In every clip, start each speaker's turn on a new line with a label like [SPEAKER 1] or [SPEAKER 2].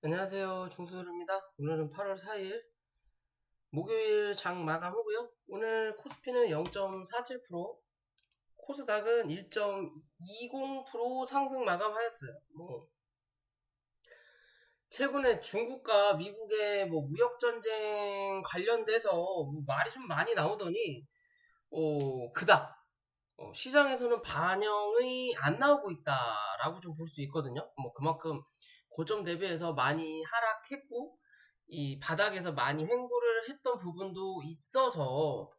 [SPEAKER 1] 안녕하세요. 중수입니다. 오늘은 8월 4일 목요일 장 마감하고요. 오늘 코스피는 0.47%, 코스닥은 1.20% 상승 마감하였어요. 최근에 중국과 미국의 무역 전쟁 관련돼서 말이 좀 많이 나오더니 그닥 시장에서는 반영이 안 나오고 있다라고 좀 볼 수 있거든요. 그만큼 고점 대비해서 많이 하락했고 이 바닥에서 많이 횡보를 했던 부분도 있어서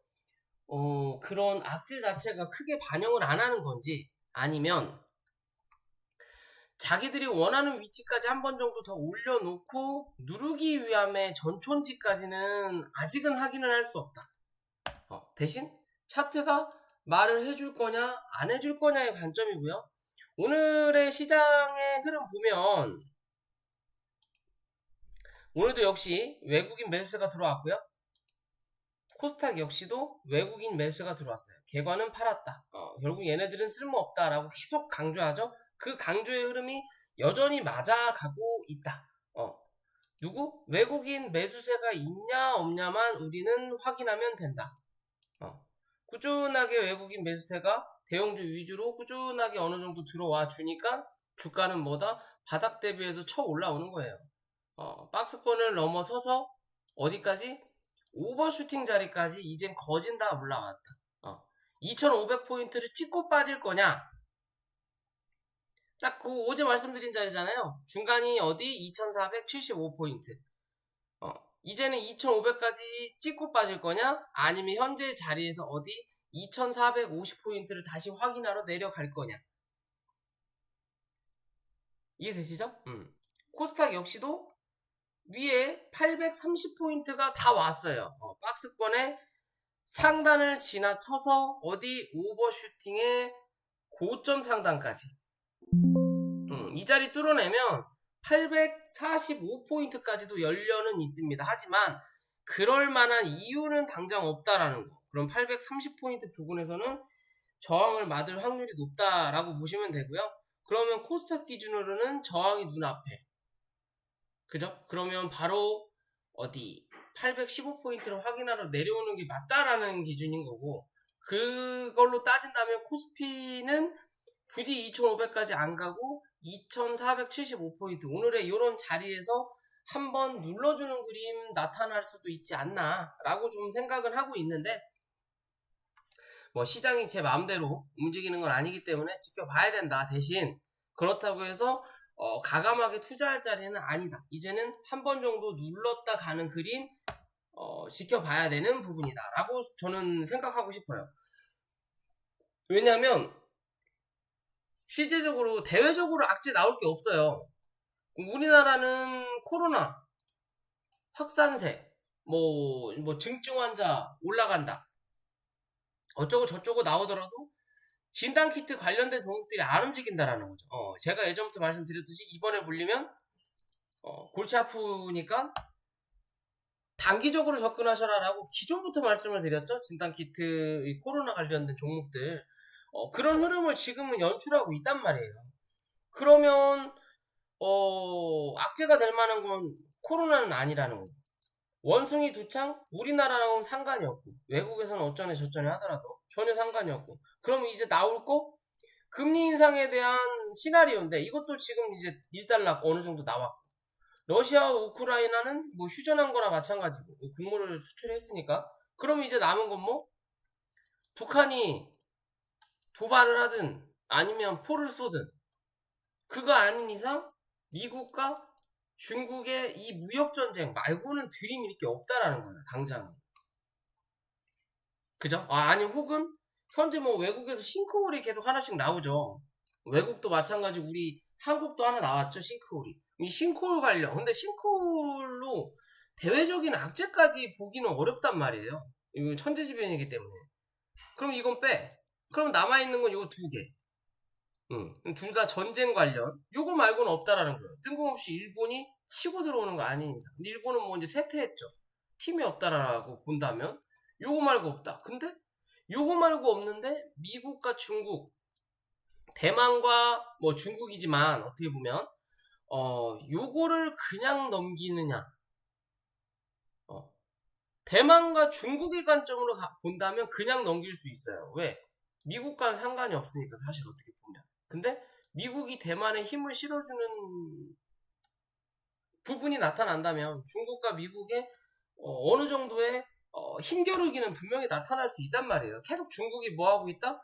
[SPEAKER 1] 그런 악재 자체가 크게 반영을 안 하는 건지 아니면 자기들이 원하는 위치까지 한 번 정도 더 올려놓고 누르기 위함의 전촌지까지는 아직은 확인을 할 수 없다. 대신 차트가 말을 해줄 거냐 안 해줄 거냐의 관점이고요. 오늘의 시장의 흐름 보면 오늘도 역시 외국인 매수세가 들어왔고요. 코스닥 역시도 외국인 매수세가 들어왔어요. 개관은 팔았다. 결국 얘네들은 쓸모없다라고 계속 강조하죠. 그 강조의 흐름이 여전히 맞아가고 있다. 누구? 외국인 매수세가 있냐 없냐만 우리는 확인하면 된다. 꾸준하게 외국인 매수세가 대형주 위주로 꾸준하게 어느 정도 들어와 주니까 주가는 뭐다? 바닥 대비해서 쳐 올라오는 거예요. 박스권을 넘어서서 어디까지? 오버슈팅 자리까지 이젠 거진 다 올라왔다. 2500포인트를 찍고 빠질 거냐? 딱 그 어제 말씀드린 자리잖아요. 중간이 어디? 2475포인트. 이제는 2500까지 찍고 빠질 거냐? 아니면 현재 자리에서 어디? 2450포인트를 다시 확인하러 내려갈 거냐? 이해되시죠? 코스닥 역시도 위에 830포인트가 다 왔어요. 박스권에 상단을 지나쳐서 어디 오버슈팅의 고점 상단까지. 이 자리 뚫어내면 845포인트까지도 열려는 있습니다. 하지만 그럴 만한 이유는 당장 없다라는 거. 그럼 830포인트 부근에서는 저항을 맞을 확률이 높다라고 보시면 되고요. 그러면 코스닥 기준으로는 저항이 눈앞에. 그죠? 그러면 바로 어디 815포인트를 확인하러 내려오는 게 맞다라는 기준인 거고, 그걸로 따진다면 코스피는 굳이 2500까지 안 가고 2475포인트 오늘의 이런 자리에서 한번 눌러주는 그림 나타날 수도 있지 않나 라고 좀 생각을 하고 있는데, 시장이 제 마음대로 움직이는 건 아니기 때문에 지켜봐야 된다. 대신 그렇다고 해서 가감하게 투자할 자리는 아니다. 이제는 한 번 정도 눌렀다 가는 그림 지켜봐야 되는 부분이다 라고 저는 생각하고 싶어요. 왜냐하면 실제적으로 대외적으로 악재 나올 게 없어요. 우리나라는 코로나 확산세 증증 환자 올라간다 어쩌고 저쩌고 나오더라도 진단키트 관련된 종목들이 안 움직인다라는 거죠. 제가 예전부터 말씀드렸듯이 이번에 물리면 골치 아프니까 단기적으로 접근하셔라라고 기존부터 말씀을 드렸죠. 진단키트, 코로나 관련된 종목들. 그런 흐름을 지금은 연출하고 있단 말이에요. 그러면 악재가 될 만한 건 코로나는 아니라는 거죠. 원숭이 두창 우리나라랑은 상관이 없고 외국에서는 어쩌네 저쩌네 하더라도 전혀 상관이 없고, 그럼 이제 나올 거 금리 인상에 대한 시나리오인데 이것도 지금 이제 일단락 어느 정도 나왔고, 러시아와 우크라이나는 휴전한 거나 마찬가지고 곡물을 수출했으니까, 그럼 이제 남은 건 북한이 도발을 하든 아니면 포를 쏘든 그거 아닌 이상 미국과 중국의 이 무역전쟁 말고는 들이밀 게 없다라는 거예요, 당장은. 그죠? 아니면 혹은 현재 외국에서 싱크홀이 계속 하나씩 나오죠. 외국도 마찬가지, 우리 한국도 하나 나왔죠, 싱크홀이. 이 싱크홀 관련. 근데 싱크홀로 대외적인 악재까지 보기는 어렵단 말이에요. 이거 천재지변이기 때문에. 그럼 이건 빼. 그럼 남아있는 건 요거 두 개. 둘 다 전쟁 관련. 요거 말고는 없다라는 거예요. 뜬금없이 일본이 치고 들어오는 거 아닌 이상. 일본은 이제 쇠퇴했죠. 힘이 없다라고 본다면 요거 말고 없다. 근데 요거 말고 없는데 미국과 중국, 대만과 중국이지만 어떻게 보면 요거를 그냥 넘기느냐. 대만과 중국의 관점으로 본다면 그냥 넘길 수 있어요. 왜? 미국과는 상관이 없으니까 사실 어떻게 보면. 근데 미국이 대만에 힘을 실어주는 부분이 나타난다면 중국과 미국의 어느 정도의 힘겨루기는 분명히 나타날 수 있단 말이에요. 계속 중국이 뭐하고 있다?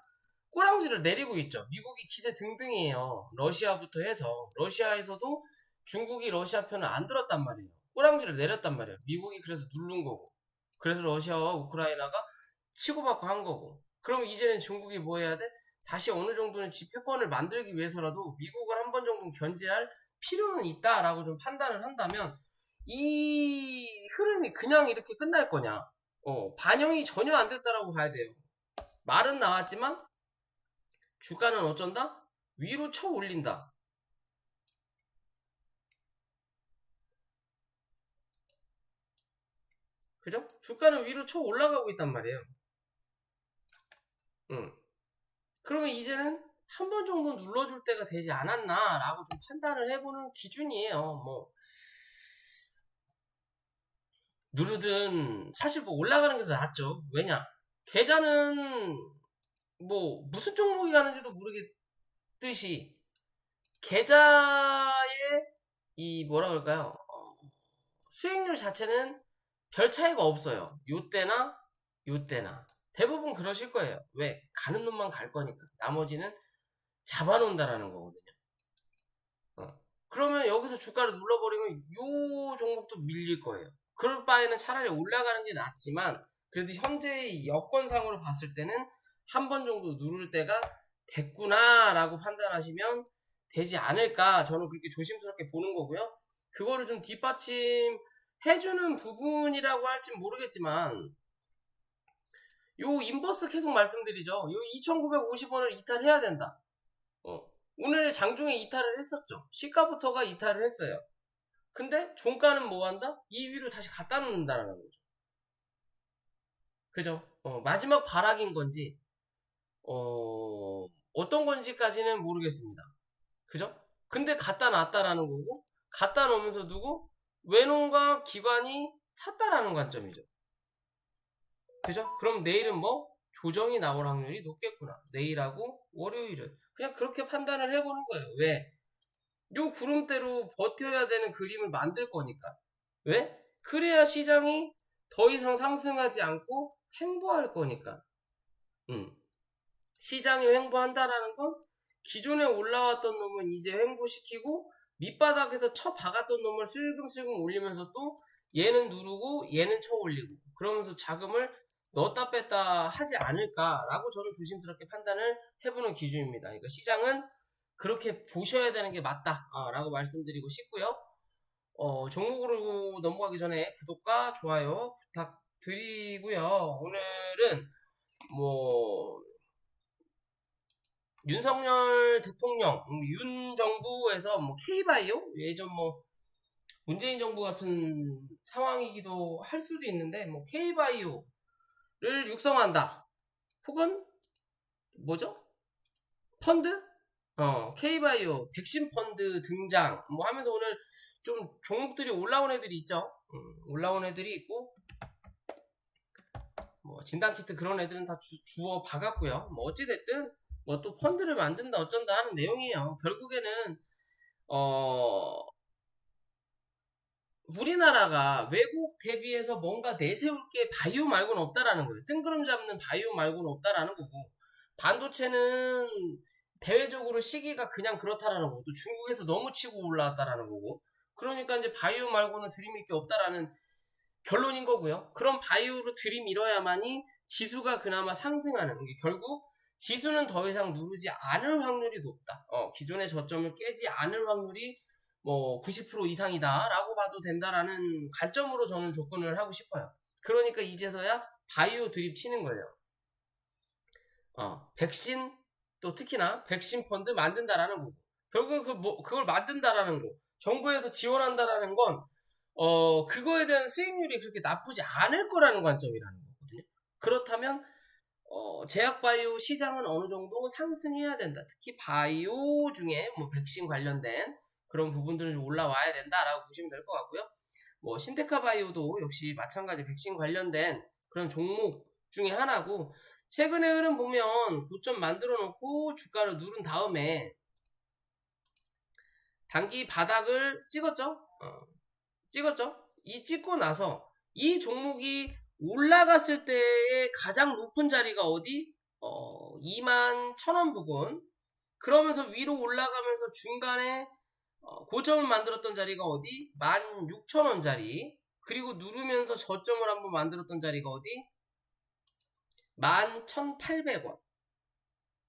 [SPEAKER 1] 꼬랑지를 내리고 있죠. 미국이 기세 등등이에요. 러시아부터 해서. 러시아에서도 중국이 러시아 편을 안 들었단 말이에요. 꼬랑지를 내렸단 말이에요. 미국이 그래서 누른 거고. 그래서 러시아와 우크라이나가 치고받고 한 거고. 그럼 이제는 중국이 뭐 해야 돼? 다시 어느 정도는 집회권을 만들기 위해서라도 미국을 한 번 정도 견제할 필요는 있다라고 좀 판단을 한다면 이 흐름이 그냥 이렇게 끝날 거냐? 반영이 전혀 안 됐다라고 봐야 돼요. 말은 나왔지만 주가는 어쩐다? 위로 쳐 올린다. 그죠? 주가는 위로 쳐 올라가고 있단 말이에요. 그러면 이제는 한 번 정도 눌러줄 때가 되지 않았나 라고 좀 판단을 해보는 기준이에요. 뭐 누르든 사실 뭐 올라가는 게 더 낫죠. 왜냐? 계좌는 뭐 무슨 종목이 가는지도 모르겠듯이 계좌의 이 뭐라 그럴까요? 수익률 자체는 별 차이가 없어요. 요때나 요때나 대부분 그러실 거예요. 왜? 가는 놈만 갈 거니까. 나머지는 잡아놓는다라는 거거든요. 그러면 여기서 주가를 눌러버리면 요 종목도 밀릴 거예요. 그럴 바에는 차라리 올라가는 게 낫지만 그래도 현재의 여건상으로 봤을 때는 한 번 정도 누를 때가 됐구나 라고 판단하시면 되지 않을까, 저는 그렇게 조심스럽게 보는 거고요. 그거를 좀 뒷받침해주는 부분이라고 할진 모르겠지만 요 인버스 계속 말씀드리죠. 요 2,950원을 이탈해야 된다. 오늘 장중에 이탈을 했었죠. 시가부터가 이탈을 했어요. 근데 종가는 뭐 한다? 2위로 다시 갖다 놓는다라는 거죠. 그죠? 마지막 발악인 건지 어떤 건지까지는 모르겠습니다. 그죠? 근데 갖다 놨다라는 거고, 갖다 놓으면서 누구? 외농과 기관이 샀다라는 관점이죠. 그죠? 그럼 내일은 뭐? 조정이 나올 확률이 높겠구나. 내일하고 월요일은. 그냥 그렇게 판단을 해보는 거예요. 왜? 요 구름대로 버텨야 되는 그림을 만들 거니까. 왜? 그래야 시장이 더 이상 상승하지 않고 횡보할 거니까. 시장이 횡보한다라는 건 기존에 올라왔던 놈은 이제 횡보시키고 밑바닥에서 쳐 박았던 놈을 슬금슬금 올리면서 또 얘는 누르고 얘는 쳐 올리고 그러면서 자금을 넣었다 뺐다 하지 않을까라고 저는 조심스럽게 판단을 해보는 기준입니다. 그러니까 시장은 그렇게 보셔야 되는 게 맞다라고 말씀드리고 싶고요. 종목으로 넘어가기 전에 구독과 좋아요 부탁드리고요. 오늘은 뭐 윤석열 대통령, 윤 정부에서 뭐 K바이오 예전 뭐 문재인 정부 같은 상황이기도 할 수도 있는데 뭐 K바이오를 육성한다. 혹은 뭐죠? 펀드? K바이오 백신 펀드 등장 뭐 하면서 오늘 좀 종목들이 올라온 애들이 있죠. 올라온 애들이 있고 뭐 진단키트 그런 애들은 다 주워 박았고요. 뭐 어찌됐든 뭐 또 펀드를 만든다 어쩐다 하는 내용이에요. 결국에는 우리나라가 외국 대비해서 뭔가 내세울 게 바이오 말고는 없다라는 거예요. 뜬구름 잡는 바이오 말고는 없다라는 거고, 반도체는 대외적으로 시기가 그냥 그렇다라는 거고, 또 중국에서 너무 치고 올라왔다라는 거고, 그러니까 이제 바이오 말고는 들이밀 게 없다라는 결론인 거고요. 그럼 바이오로 들이밀어야만이 지수가 그나마 상승하는, 결국 지수는 더 이상 누르지 않을 확률이 높다. 기존의 저점을 깨지 않을 확률이 뭐 90% 이상이다 라고 봐도 된다라는 관점으로 저는 접근을 하고 싶어요. 그러니까 이제서야 바이오 드립 치는 거예요. 백신, 또 특히나 백신 펀드 만든다라는 거고, 결국은 그걸 만든다라는 거, 정부에서 지원한다라는 건 그거에 대한 수익률이 그렇게 나쁘지 않을 거라는 관점이라는 거거든요. 그렇다면 제약 바이오 시장은 어느 정도 상승해야 된다. 특히 바이오 중에 뭐 백신 관련된 그런 부분들은 좀 올라와야 된다라고 보시면 될 것 같고요. 뭐 신테카바이오도 역시 마찬가지 백신 관련된 그런 종목 중에 하나고, 최근의 흐름 보면 고점 만들어 놓고 주가를 누른 다음에 단기 바닥을 찍었죠. 찍었죠. 이 찍고 나서 이 종목이 올라갔을 때의 가장 높은 자리가 어디? 21,000원 부근. 그러면서 위로 올라가면서 중간에 고점을 만들었던 자리가 어디? 16,000원 자리. 그리고 누르면서 저점을 한번 만들었던 자리가 어디? 11,800원.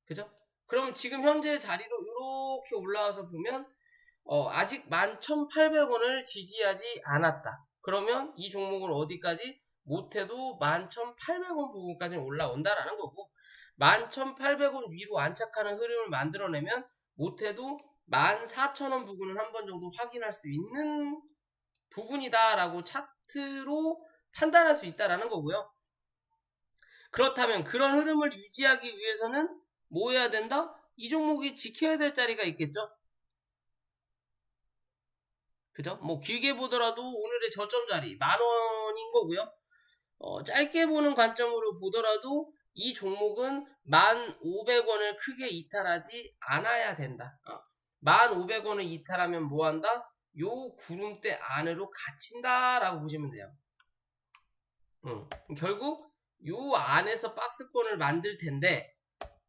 [SPEAKER 1] 그죠? 그럼 지금 현재 자리로 이렇게 올라와서 보면 아직 11,800원을 지지하지 않았다. 그러면 이 종목은 어디까지? 못해도 11,800원 부분까지 올라온다라는 거고, 11,800원 위로 안착하는 흐름을 만들어내면 못해도 14,000원 부분은 한 번 정도 확인할 수 있는 부분이다라고 차트로 판단할 수 있다라는 거고요. 그렇다면 그런 흐름을 유지하기 위해서는 뭐 해야 된다? 이 종목이 지켜야 될 자리가 있겠죠? 그죠? 뭐 길게 보더라도 오늘의 저점 자리 10,000원인 거고요. 짧게 보는 관점으로 보더라도 이 종목은 1,500원을 크게 이탈하지 않아야 된다. 1,500원을 이탈하면 뭐 한다? 요 구름대 안으로 갇힌다라고 보시면 돼요. 결국 요 안에서 박스권을 만들 텐데,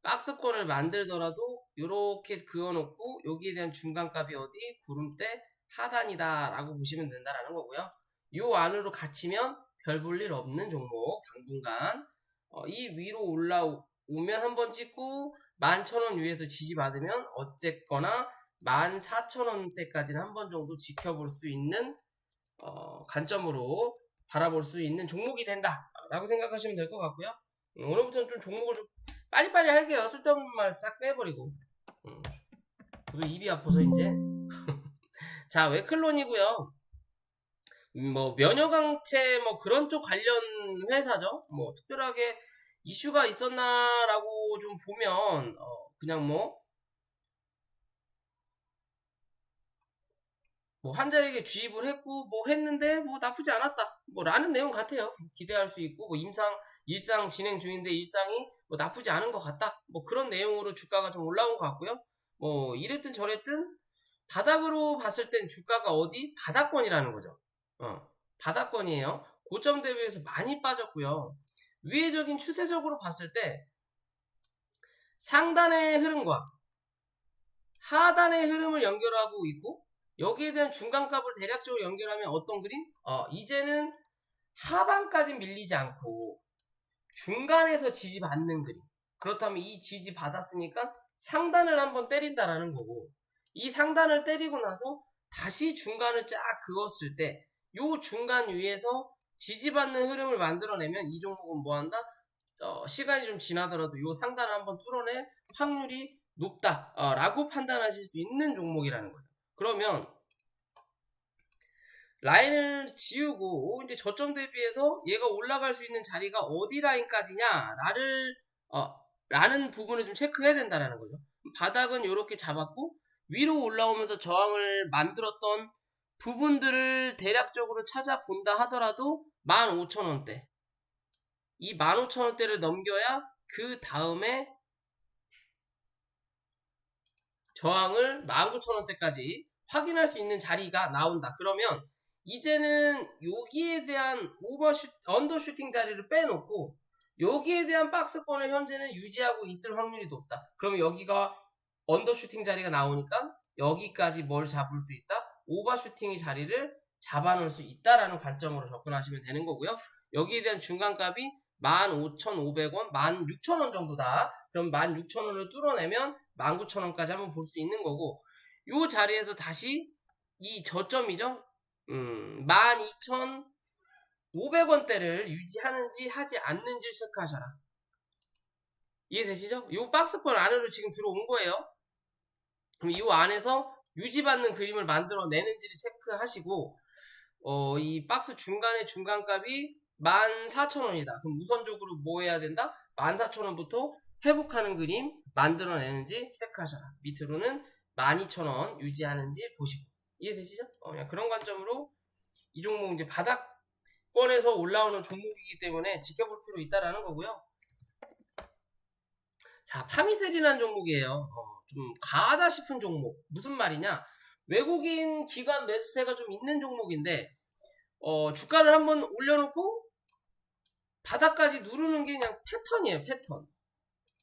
[SPEAKER 1] 박스권을 만들더라도 요렇게 그어놓고 여기에 대한 중간값이 어디? 구름대 하단이다 라고 보시면 된다라는 거고요. 요 안으로 갇히면 별 볼 일 없는 종목, 당분간 이 위로 올라오면 한번 찍고 11,000원 위에서 지지받으면 어쨌거나 14,000원대까지는 한 번 정도 지켜볼 수 있는 관점으로 바라볼 수 있는 종목이 된다 라고 생각하시면 될 것 같고요. 오늘부터는 좀 종목을 좀 빨리빨리 할게요. 쓸데없는 말 싹 빼버리고. 저도 입이 아파서 이제. 자, 웨클론이고요. 뭐 면역항체 뭐 그런 쪽 관련 회사죠. 뭐 특별하게 이슈가 있었나라고 좀 보면 그냥 뭐 환자에게 주입을 했고 뭐 했는데 뭐 나쁘지 않았다 뭐 라는 내용 같아요. 기대할 수 있고 뭐 일상 진행 중인데 일상이 뭐 나쁘지 않은 것 같다 뭐 그런 내용으로 주가가 좀 올라온 것 같고요. 뭐 이랬든 저랬든 바닥으로 봤을 땐 주가가 어디? 바닥권이라는 거죠. 바닥권이에요. 고점 대비해서 많이 빠졌고요. 위회적인 추세적으로 봤을 때 상단의 흐름과 하단의 흐름을 연결하고 있고, 여기에 대한 중간값을 대략적으로 연결하면 어떤 그림? 이제는 하반까지 밀리지 않고 중간에서 지지받는 그림. 그렇다면 이 지지 받았으니까 상단을 한번 때린다라는 거고, 이 상단을 때리고 나서 다시 중간을 쫙 그었을 때 요 중간 위에서 지지받는 흐름을 만들어내면 이 종목은 뭐한다? 시간이 좀 지나더라도 요 상단을 한번 뚫어낼 확률이 높다 라고 판단하실 수 있는 종목이라는 거예요. 그러면 라인을 지우고 이제 저점 대비해서 얘가 올라갈 수 있는 자리가 어디 라인까지냐 라는 부분을 좀 체크해야 된다는 거죠. 바닥은 이렇게 잡았고 위로 올라오면서 저항을 만들었던 부분들을 대략적으로 찾아본다 하더라도 15,000원대, 이 15,000원대를 넘겨야 그 다음에 저항을 19,000원대까지 확인할 수 있는 자리가 나온다. 그러면 이제는 여기에 대한 언더슈팅 자리를 빼놓고 여기에 대한 박스권을 현재는 유지하고 있을 확률이 높다. 그러면 여기가 언더슈팅 자리가 나오니까 여기까지 뭘 잡을 수 있다? 오버슈팅의 자리를 잡아놓을 수 있다라는 관점으로 접근하시면 되는 거고요. 여기에 대한 중간값이 15,500원, 16,000원 정도다. 그럼 16,000원을 뚫어내면 19,000원까지 한번 볼 수 있는 거고, 요 자리에서 다시 이 저점이죠. 12,500원대를 유지하는지 하지 않는지 체크하셔라. 이해되시죠? 요 박스권 안으로 지금 들어온 거예요. 그럼 이 안에서 유지받는 그림을 만들어내는지를 체크하시고, 이 박스 중간의 중간값이 14,000원이다. 그럼 우선적으로 뭐 해야 된다? 14,000원부터 회복하는 그림 만들어내는지 체크하셔라. 밑으로는 12,000원 유지하는지 보시고. 이해되시죠? 그냥 그런 관점으로 이 종목 이제 바닥권에서 올라오는 종목이기 때문에 지켜볼 필요 있다라는 거고요. 자, 파미셀이라는 종목이에요. 좀 과하다 싶은 종목. 무슨 말이냐? 외국인 기관 매수세가 좀 있는 종목인데 주가를 한번 올려놓고 바닥까지 누르는 게 그냥 패턴이에요. 패턴.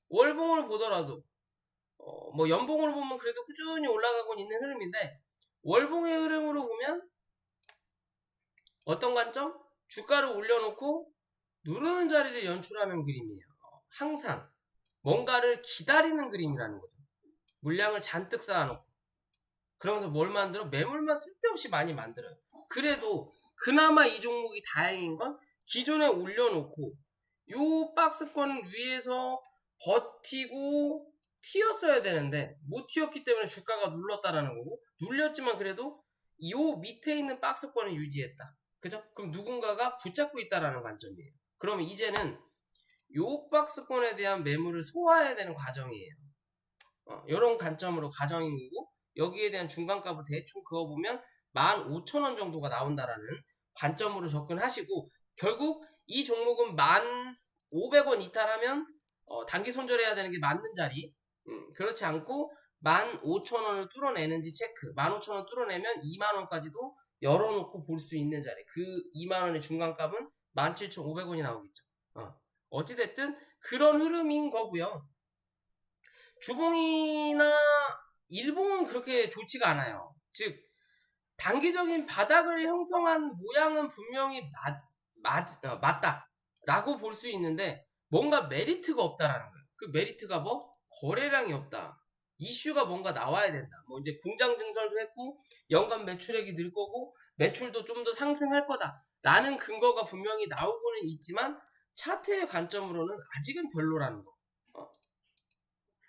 [SPEAKER 1] 월봉을 보더라도 뭐 연봉으로 보면 그래도 꾸준히 올라가고 있는 흐름인데 월봉의 흐름으로 보면 어떤 관점? 주가를 올려놓고 누르는 자리를 연출하는 그림이에요. 항상 뭔가를 기다리는 그림이라는 거죠. 물량을 잔뜩 쌓아놓고 그러면서 뭘 만들어? 매물만 쓸데없이 많이 만들어요. 그래도 그나마 이 종목이 다행인 건 기존에 올려놓고 요 박스권 위에서 버티고 튀었어야 되는데 못 튀었기 때문에 주가가 눌렀다라는 거고, 눌렸지만 그래도 요 밑에 있는 박스권을 유지했다. 그죠? 그럼 누군가가 붙잡고 있다라는 관점이에요. 그러면 이제는 요 박스권에 대한 매물을 소화해야 되는 과정이에요. 이런 관점으로 가정인 거고, 여기에 대한 중간값을 대충 그어보면 15,000원 정도가 나온다라는 관점으로 접근하시고, 결국 이 종목은 1,500원 이탈하면 단기 손절해야 되는 게 맞는 자리, 그렇지 않고 15,000원을 뚫어내는지 체크. 15,000원 뚫어내면 2만원까지도 열어놓고 볼 수 있는 자리. 그 2만원의 중간값은 17,500원이 나오겠죠. 어찌됐든 그런 흐름인 거고요. 주봉이나 일봉은 그렇게 좋지가 않아요. 즉 단기적인 바닥을 형성한 모양은 분명히 맞다라고 볼 수 있는데 뭔가 메리트가 없다라는 거예요. 그 메리트가 뭐? 거래량이 없다. 이슈가 뭔가 나와야 된다. 뭐 이제 공장 증설도 했고 연간 매출액이 늘 거고 매출도 좀 더 상승할 거다라는 근거가 분명히 나오고는 있지만 차트의 관점으로는 아직은 별로라는 거.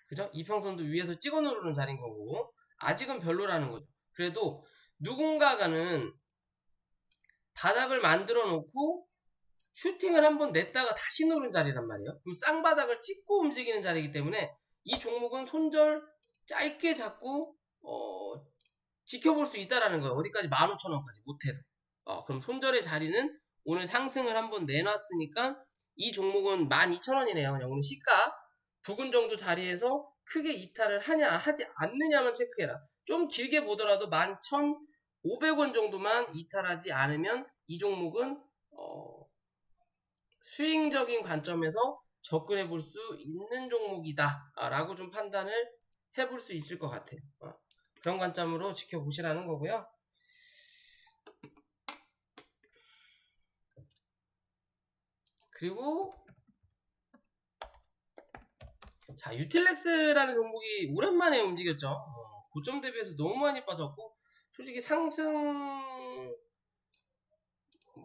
[SPEAKER 1] 그죠? 이평선도 위에서 찍어 누르는 자리인 거고 아직은 별로라는 거죠. 그래도 누군가가는 바닥을 만들어 놓고 슈팅을 한번 냈다가 다시 누른 자리란 말이에요. 그럼 쌍바닥을 찍고 움직이는 자리이기 때문에 이 종목은 손절 짧게 잡고 지켜볼 수 있다라는 거예요. 어디까지 15,000원까지 못해도. 그럼 손절의 자리는 오늘 상승을 한번 내놨으니까 이 종목은 12,000원이네요. 그냥 오늘 시가 부근 정도 자리에서 크게 이탈을 하냐 하지 않느냐만 체크해라. 좀 길게 보더라도 11,500원 정도만 이탈하지 않으면 이 종목은 스윙적인 관점에서 접근해 볼 수 있는 종목이다 라고 좀 판단을 해볼 수 있을 것 같아요. 그런 관점으로 지켜보시라는 거고요. 그리고 자, 유틸렉스라는 종목이 오랜만에 움직였죠. 고점 대비해서 너무 많이 빠졌고 솔직히 상승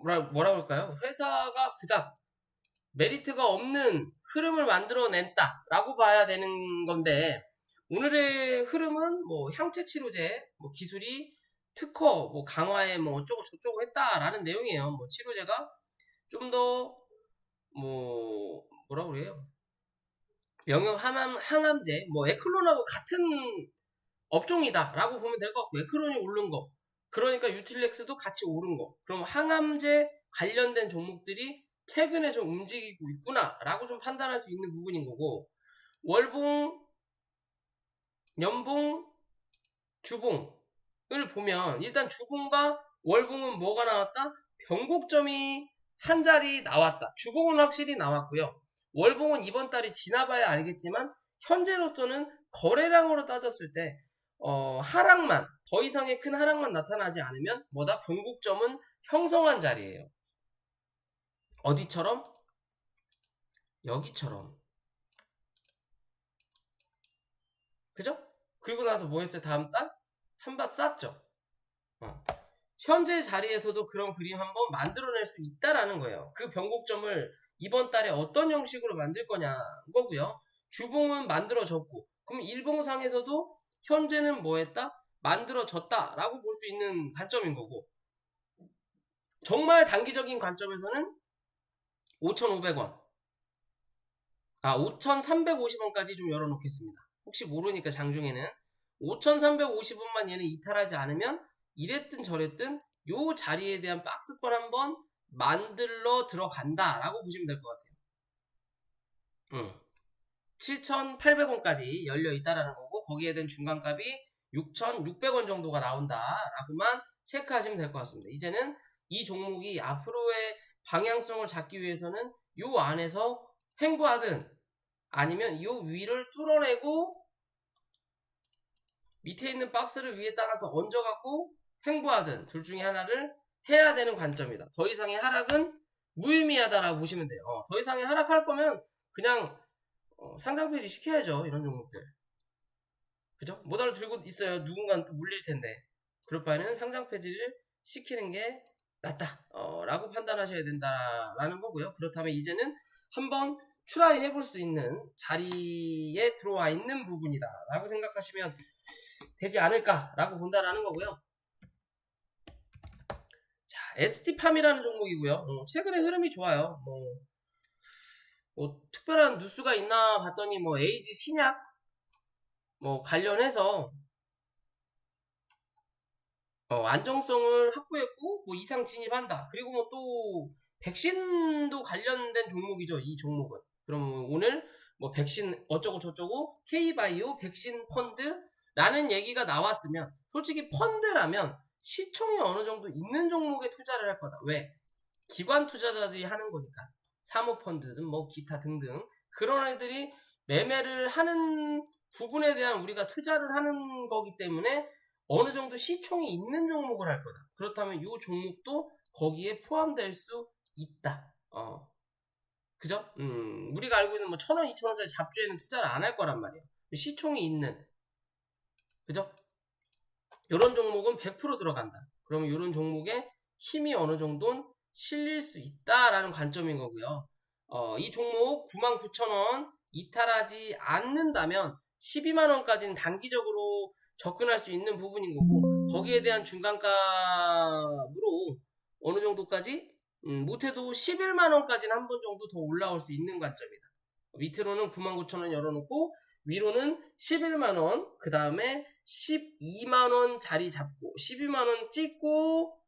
[SPEAKER 1] 뭐라 그럴까요? 회사가 그닥 메리트가 없는 흐름을 만들어냈다 라고 봐야 되는 건데, 오늘의 흐름은 뭐 향체 치료제 뭐 기술이 특허 뭐 강화에 뭐 어쩌고 저쩌고 했다라는 내용이에요. 뭐 치료제가 좀 더 뭐 뭐라 그래요? 영역 항암제 뭐 에클론하고 같은 업종이다라고 보면 될 것 같고, 에클론이 오른 거 그러니까 유틸렉스도 같이 오른 거, 그럼 항암제 관련된 종목들이 최근에 좀 움직이고 있구나 라고 좀 판단할 수 있는 부분인 거고, 월봉, 연봉, 주봉을 보면 일단 주봉과 월봉은 뭐가 나왔다? 변곡점이 한 자리 나왔다. 주봉은 확실히 나왔고요. 월봉은 이번 달이 지나봐야 알겠지만 현재로서는 거래량으로 따졌을 때 하락만, 더 이상의 큰 하락만 나타나지 않으면 뭐다? 변곡점은 형성한 자리예요. 어디처럼? 여기처럼. 그죠? 그리고 나서 뭐 했어요? 다음 달? 한박 쌌죠? 현재 자리에서도 그런 그림 한번 만들어낼 수 있다라는 거예요. 그 변곡점을 이번 달에 어떤 형식으로 만들 거냐 거고요. 주봉은 만들어졌고, 그럼 일봉상에서도 현재는 뭐 했다? 만들어졌다라고 볼 수 있는 관점인 거고, 정말 단기적인 관점에서는 5,500원, 5,350원까지 좀 열어놓겠습니다. 혹시 모르니까 장중에는 5350원만 얘는 이탈하지 않으면 이랬든 저랬든 요 자리에 대한 박스권 한번 만들러 들어간다 라고 보시면 될 것 같아요. 7,800원까지 열려 있다라는 거고, 거기에 대한 중간값이 6,600원 정도가 나온다 라고만 체크하시면 될 것 같습니다. 이제는 이 종목이 앞으로의 방향성을 잡기 위해서는 요 안에서 횡보하든 아니면 요 위를 뚫어내고 밑에 있는 박스를 위에다가 더 얹어갖고 횡보하든 둘 중에 하나를 해야 되는 관점이다. 더 이상의 하락은 무의미하다라고 보시면 돼요. 더 이상의 하락할 거면 그냥 상장 폐지 시켜야죠. 이런 종목들. 그죠? 모달을 들고 있어요. 누군가는 또 물릴 텐데. 그럴 바에는 상장 폐지를 시키는 게 낫다. 라고 판단하셔야 된다라는 거고요. 그렇다면 이제는 한번 트라이 해볼 수 있는 자리에 들어와 있는 부분이다. 라고 생각하시면 되지 않을까라고 본다라는 거고요. 자, ST팜이라는 종목이고요. 최근에 흐름이 좋아요. 뭐 특별한 뉴스가 있나 봤더니 뭐 에이즈 신약 뭐 관련해서 안정성을 확보했고 뭐 이상 진입한다. 그리고 뭐 또 백신도 관련된 종목이죠. 이 종목은. 그럼 오늘 뭐 백신 어쩌고 저쩌고 K바이오 백신 펀드라는 얘기가 나왔으면 솔직히 펀드라면 시총이 어느 정도 있는 종목에 투자를 할 거다. 왜? 기관 투자자들이 하는 거니까. 사모펀드든 뭐 기타 등등 그런 애들이 매매를 하는 부분에 대한 우리가 투자를 하는 거기 때문에 어느 정도 시총이 있는 종목을 할 거다. 그렇다면 이 종목도 거기에 포함될 수 있다. 그죠? 우리가 알고 있는 뭐 1,000원, 2,000원짜리 잡주에는 투자를 안 할 거란 말이에요. 시총이 있는. 그죠? 이런 종목은 100% 들어간다. 그러면 이런 종목에 힘이 어느 정도는 실릴 수 있다라는 관점인 거고요. 이 종목 99,000원 이탈하지 않는다면 12만원까지는 단기적으로 접근할 수 있는 부분인 거고, 거기에 대한 중간값으로 어느 정도까지 못해도 11만원까지는 한 번 정도 더 올라올 수 있는 관점이다. 밑으로는 99,000원 열어놓고 위로는 11만원, 그 다음에 12만원 자리 잡고 12만원 찍고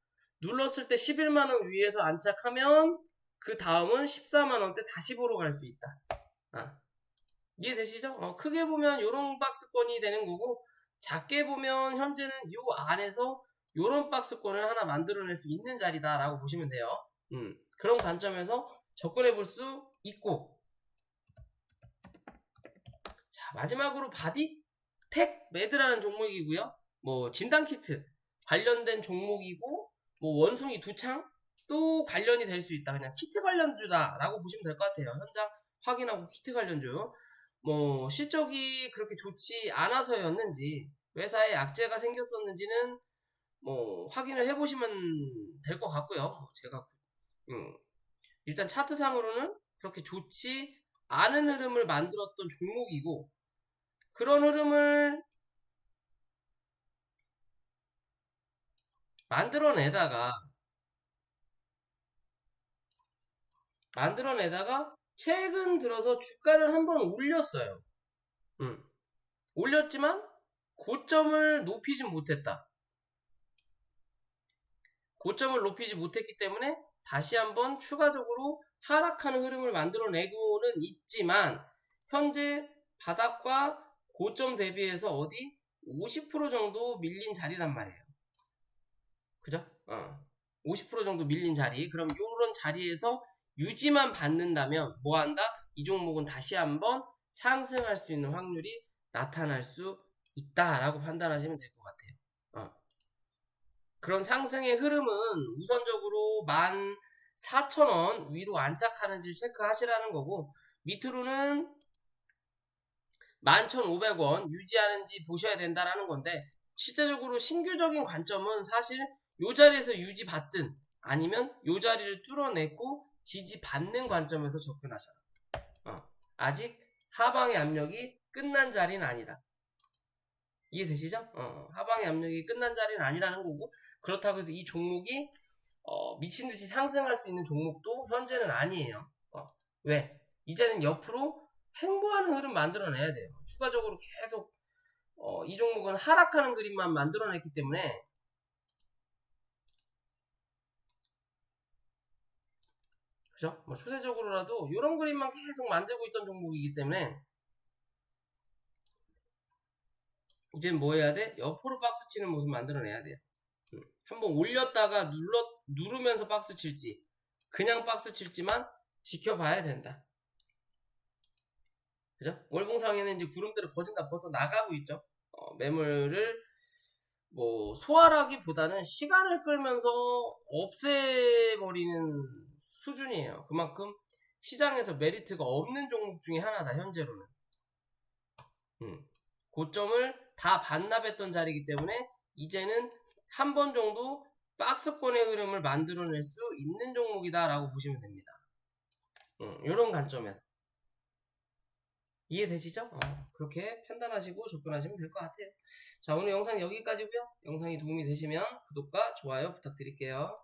[SPEAKER 1] 눌렀을 때 11만원 위에서 안착하면 그 다음은 14만원대 다시 보러 갈 수 있다. 이해되시죠? 크게 보면 요런 박스권이 되는 거고, 작게 보면 현재는 요 안에서 요런 박스권을 하나 만들어낼 수 있는 자리다 라고 보시면 돼요. 그런 관점에서 접근해 볼 수 있고, 자, 마지막으로 바디텍 매드라는 종목이고요. 뭐 진단키트 관련된 종목이고, 뭐 원숭이 두창 또 관련이 될 수 있다. 그냥 키트 관련주다 라고 보시면 될 것 같아요. 현장 확인하고 키트 관련주. 뭐 실적이 그렇게 좋지 않아서였는지 회사에 악재가 생겼었는지는 뭐 확인을 해보시면 될 것 같고요. 제가 일단 차트상으로는 그렇게 좋지 않은 흐름을 만들었던 종목이고, 그런 흐름을 만들어내다가 최근 들어서 주가를 한번 올렸어요. 올렸지만 고점을 높이지 못했다. 고점을 높이지 못했기 때문에 다시 한번 추가적으로 하락하는 흐름을 만들어내고는 있지만, 현재 바닥과 고점 대비해서 어디 50% 정도 밀린 자리란 말이에요. 그죠? 50% 정도 밀린 자리. 그럼 요런 자리에서 유지만 받는다면 뭐 한다? 이 종목은 다시 한번 상승할 수 있는 확률이 나타날 수 있다라고 판단하시면 될 것 같아요. 그런 상승의 흐름은 우선적으로 14,000원 위로 안착하는지 체크하시라는 거고, 밑으로는 11,500원 유지하는지 보셔야 된다라는 건데, 실제적으로 신규적인 관점은 사실 요 자리에서 유지받든 아니면 요 자리를 뚫어내고 지지받는 관점에서 접근하셔라. 아직 하방의 압력이 끝난 자리는 아니다. 이해되시죠? 하방의 압력이 끝난 자리는 아니라는 거고, 그렇다고 해서 이 종목이 미친듯이 상승할 수 있는 종목도 현재는 아니에요. 왜? 이제는 옆으로 횡보하는 흐름 만들어내야 돼요. 추가적으로 계속 이 종목은 하락하는 그림만 만들어냈기 때문에 그죠? 뭐 추세적으로라도 이런 그림만 계속 만들고 있던 종목이기 때문에 이제 뭐 해야 돼? 옆으로 박스 치는 모습 만들어내야 돼요. 한번 올렸다가 누르면서 박스 칠지 그냥 박스 칠지만 지켜봐야 된다. 그죠? 월봉상에는 이제 구름대로 거진 다 벗어 나가고 있죠. 매물을 뭐 소화하기보다는 시간을 끌면서 없애버리는 수준이에요. 그만큼 시장에서 메리트가 없는 종목 중에 하나다 현재로는. 고점을 다 반납했던 자리이기 때문에 이제는 한 번 정도 박스권의 흐름을 만들어낼 수 있는 종목이다 라고 보시면 됩니다. 이런 관점에서 이해되시죠? 그렇게 판단하시고 접근하시면 될 것 같아요. 자, 오늘 영상 여기까지고요. 영상이 도움이 되시면 구독과 좋아요 부탁드릴게요.